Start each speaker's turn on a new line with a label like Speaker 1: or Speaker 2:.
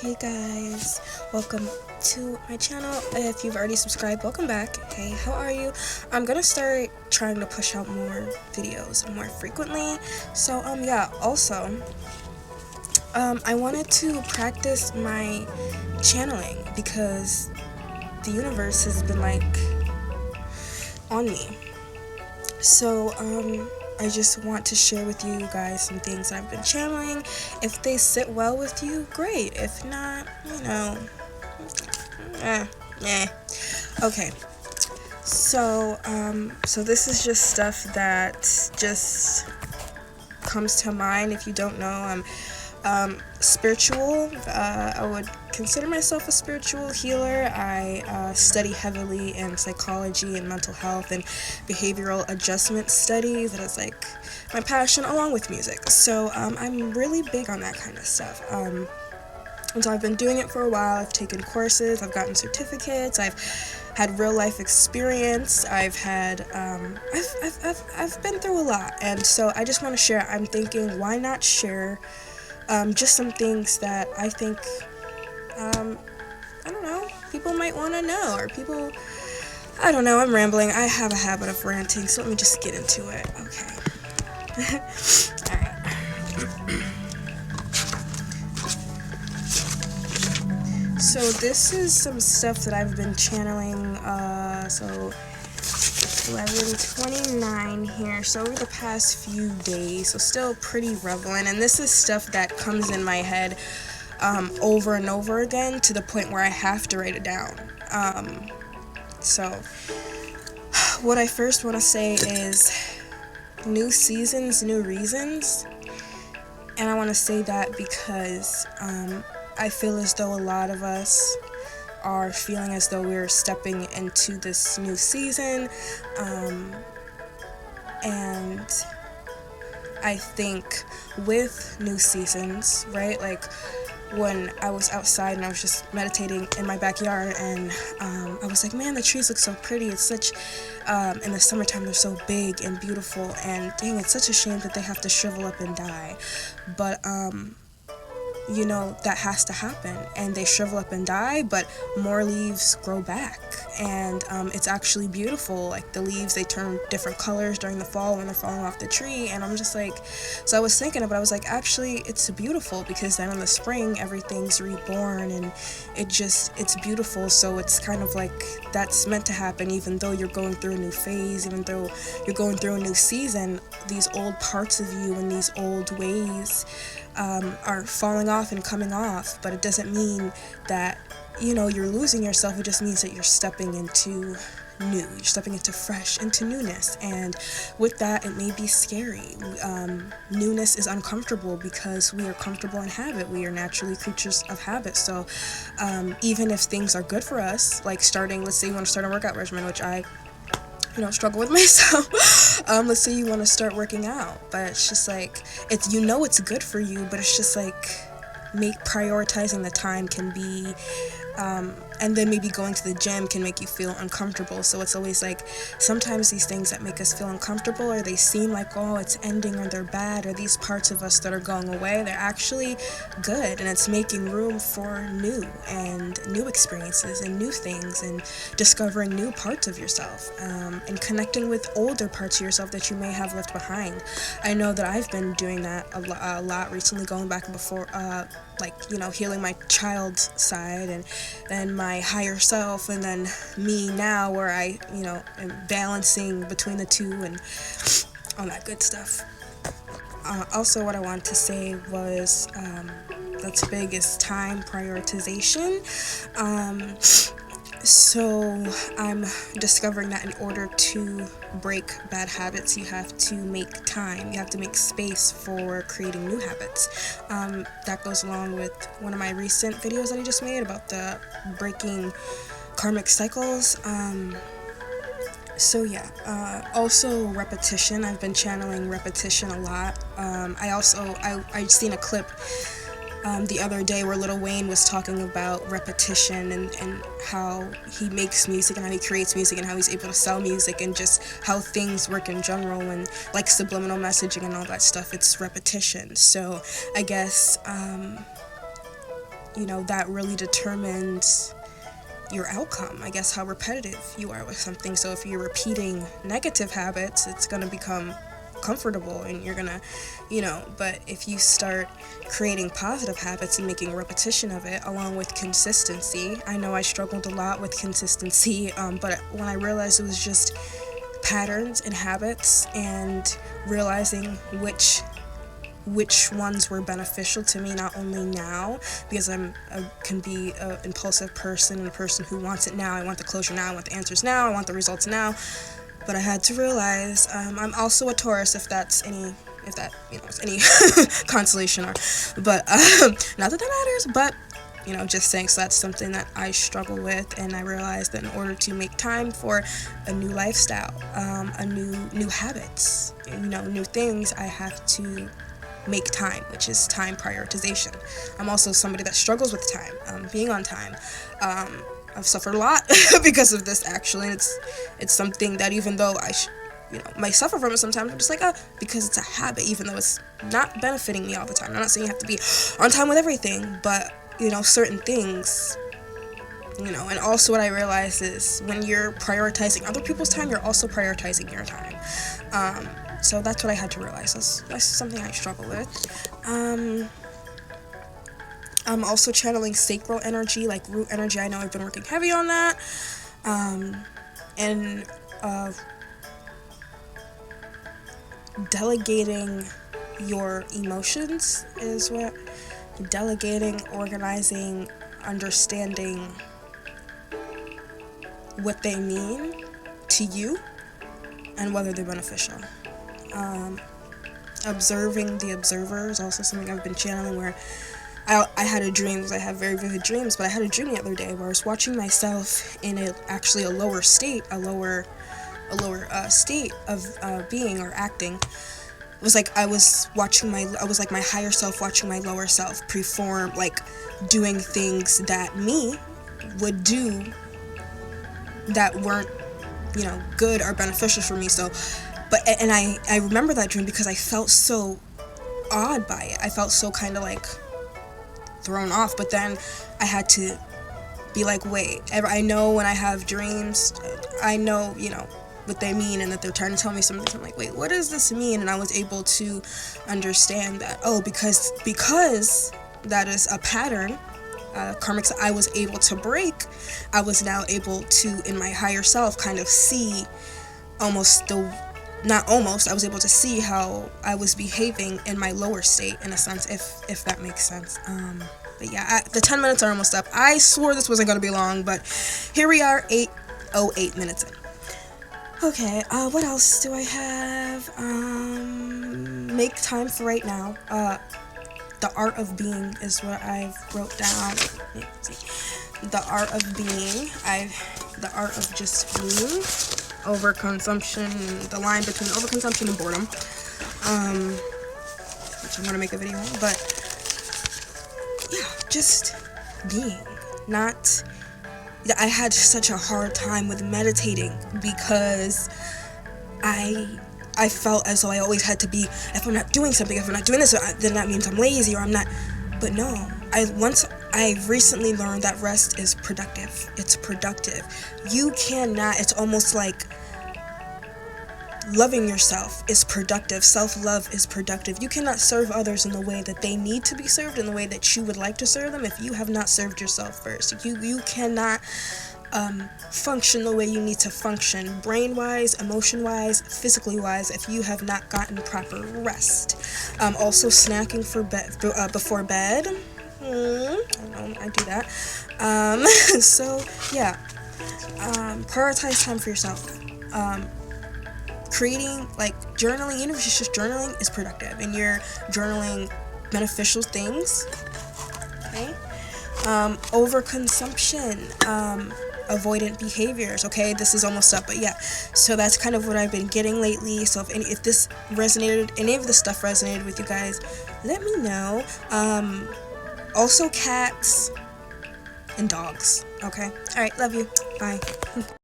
Speaker 1: Hey guys, welcome to my channel. If you've already subscribed, welcome back. Hey, how are you? I'm gonna start trying to push out more videos more frequently. So yeah, also I wanted to practice my channeling because the universe has been like on me. So I just want to share with you guys some things I've been channeling. If they sit well with you, great. If not, okay. So this is just stuff that just comes to mind. If you don't know, I'm spiritual. I would consider myself a spiritual healer. I study heavily in psychology and mental health and behavioral adjustment studies. That is like my passion, along with music. So I'm really big on that kind of stuff. And so I've been doing it for a while. I've taken courses, I've gotten certificates, I've had real life experience, I've had I've been through a lot, and so I just want to share. I'm thinking, why not share just some things that I think I don't know, people might want to know, or people, I don't know, I'm rambling. I have a habit of ranting, so let me just get into it. Okay. Alright. So this is some stuff that I've been channeling, so 11:29 here, so over the past few days, so still pretty relevant, and this is stuff that comes in my head over and over again, to the point where I have to write it down. So what I first want to say is new seasons, new reasons, and I want to say that because I feel as though a lot of us are feeling as though we're stepping into this new season, and I think with new seasons, right, like when I was outside and I was just meditating in my backyard, and I was like, man, the trees look so pretty. It's such, in the summertime they're so big and beautiful, and dang, it's such a shame that they have to shrivel up and die. But you know, that has to happen, and they shrivel up and die, but more leaves grow back, and it's actually beautiful. Like the leaves, they turn different colors during the fall when they're falling off the tree, and I'm just like, so I was thinking about it, I was like, actually it's beautiful, because then in the spring everything's reborn, and it's beautiful. So it's kind of like that's meant to happen, even though you're going through a new phase, even though you're going through a new season. These old parts of you and these old ways are falling off and coming off, but it doesn't mean that, you know, you're losing yourself. It just means that you're stepping into new, you're stepping into fresh, into newness, and with that it may be scary. Newness is uncomfortable because we are comfortable in habit. We are naturally creatures of habit. So even if things are good for us, like starting, let's say you want to start a workout regimen, which I struggle with myself. Let's say you want to start working out, but it's just like, it's, you know, it's good for you, but it's just like, prioritizing the time can be, and then maybe going to the gym can make you feel uncomfortable. So it's always like, sometimes these things that make us feel uncomfortable, or they seem like, oh, it's ending, or they're bad, or these parts of us that are going away, they're actually good, and it's making room for new and new experiences and new things, and discovering new parts of yourself, and connecting with older parts of yourself that you may have left behind. I know that I've been doing that a lot recently, going back and before, like, you know, healing my child's side, and then my higher self, and then me now, where I, you know, am balancing between the two and all that good stuff. Also, what I wanted to say was, that's big, is time prioritization. So I'm discovering that in order to break bad habits, you have to make time, you have to make space for creating new habits. That goes along with one of my recent videos that I just made about the breaking karmic cycles. So yeah, also repetition. I've been channeling repetition a lot. I've seen a clip the other day where Lil Wayne was talking about repetition, and how he makes music, and how he creates music, and how he's able to sell music, and just how things work in general, and like subliminal messaging and all that stuff. It's repetition. So I guess that really determines your outcome. I guess how repetitive you are with something. So if you're repeating negative habits, it's going to become comfortable and you're gonna, but if you start creating positive habits and making repetition of it along with consistency. I know I struggled a lot with consistency, but when I realized it was just patterns and habits and realizing which ones were beneficial to me, not only now, because I can be an impulsive person and a person who wants it now. I want the closure now, I want the answers now, I want the results now. But I had to realize I'm also a Taurus, if that is any consolation, but not that matters, but just saying. So that's something that I struggle with, and I realized that in order to make time for a new lifestyle, a new habits, new things, I have to make time, which is time prioritization. I'm also somebody that struggles with time, being on time. I've suffered a lot because of this, actually. It's something that, even though I might suffer from it sometimes, I'm just like, because it's a habit, even though it's not benefiting me all the time. I'm not saying you have to be on time with everything, but certain things, and also what I realized is when you're prioritizing other people's time, you're also prioritizing your time. So that's what I had to realize. That's something I struggle with. I'm also channeling sacral energy, like root energy. I know I've been working heavy on that. And delegating your emotions is what. Delegating, organizing, understanding what they mean to you and whether they're beneficial. Observing the observer is also something I've been channeling, where I had a dream, because I have very vivid dreams, but I had a dream the other day where I was watching myself in a lower state of being or acting. It was like I was like my higher self watching my lower self perform, like doing things that me would do that weren't, good or beneficial for me. So, and I remember that dream because I felt so awed by it. I felt so kind of like thrown off, but then I had to be like, wait, I know when I have dreams, I know, what they mean, and that they're trying to tell me something. I'm like, wait, what does this mean? And I was able to understand that, because that is a pattern, karmic, I was able to break. I was now able to, in my higher self, kind of see I was able to see how I was behaving in my lower state, in a sense, if that makes sense. But yeah, the 10 minutes are almost up. I swore this wasn't going to be long, but here we are, 8:08 minutes in. Okay, what else do I have? Make time for right now. The art of being is what I've wrote down. The art of being. The art of just being. Overconsumption, the line between overconsumption and boredom. Which I'm gonna make a video on, but yeah, just being. I had such a hard time with meditating because I felt as though I always had to be, if I'm not doing something, if I'm not doing this, then that means I'm lazy, or I'm not. But no, I recently learned that rest is productive. It's productive. You cannot, it's almost like loving yourself is productive. Self-love is productive. You cannot serve others in the way that they need to be served, in the way that you would like to serve them, if you have not served yourself first. You cannot function the way you need to function, brain-wise, emotion-wise, physically-wise, if you have not gotten proper rest. Also, snacking before bed. I do that. So yeah, prioritize time for yourself. Creating, like, journaling, even if it's just journaling, is productive, and you're journaling beneficial things. Okay. Overconsumption, avoidant behaviors. Okay, this is almost up, but yeah. So that's kind of what I've been getting lately. So if this resonated, any of this stuff resonated with you guys, let me know. Also cats and dogs. Okay. All right. Love you. Bye.